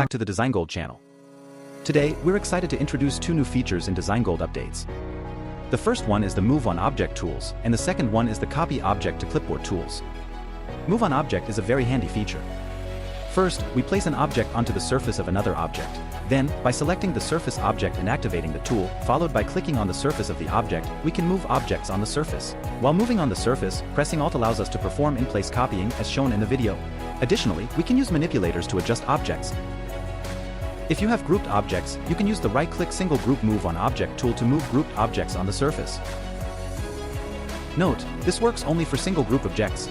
back to the DesignGold channel. Today, we're excited to introduce two new features in DesignGold updates. The first one is the Move on Object tools, and the second one is the Copy Object to Clipboard tools. Move on Object is a very handy feature. First, we place an object onto the surface of another object. Then, by selecting the surface object and activating the tool, followed by clicking on the surface of the object, we can move objects on the surface. While moving on the surface, pressing Alt allows us to perform in-place copying as shown in the video. Additionally, we can use manipulators to adjust objects. If you have grouped objects, you can use the right-click single group Move on Object tool to move grouped objects on the surface. Note, this works only for single group objects.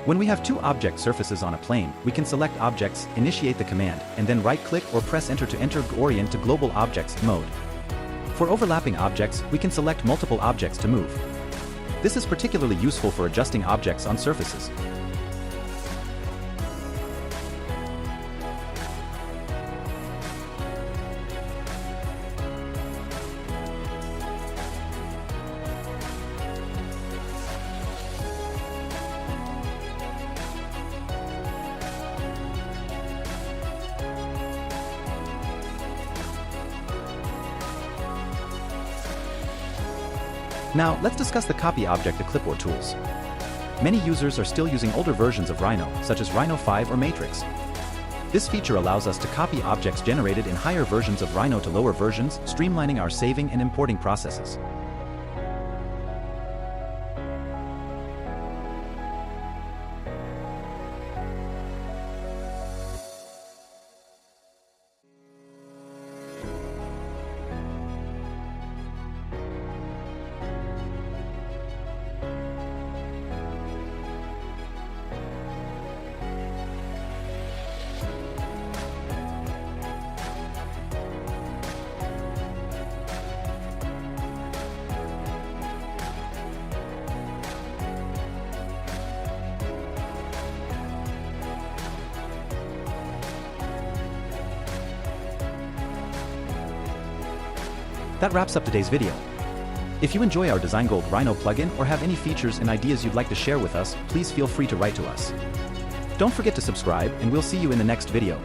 When we have two object surfaces on a plane, we can select Objects, initiate the command, and then right-click or press Enter to enter Orient to Global Objects mode. For overlapping objects, we can select multiple objects to move. This is particularly useful for adjusting objects on surfaces. Now, let's discuss the Copy Object to Clipboard tools. Many users are still using older versions of Rhino, such as Rhino8 or Matrix. This feature allows us to copy objects generated in higher versions of Rhino to lower versions, streamlining our saving and importing processes. That wraps up today's video. If you enjoy our DesignGold Rhino plugin or have any features and ideas you'd like to share with us, please feel free to write to us. Don't forget to subscribe, and we'll see you in the next video.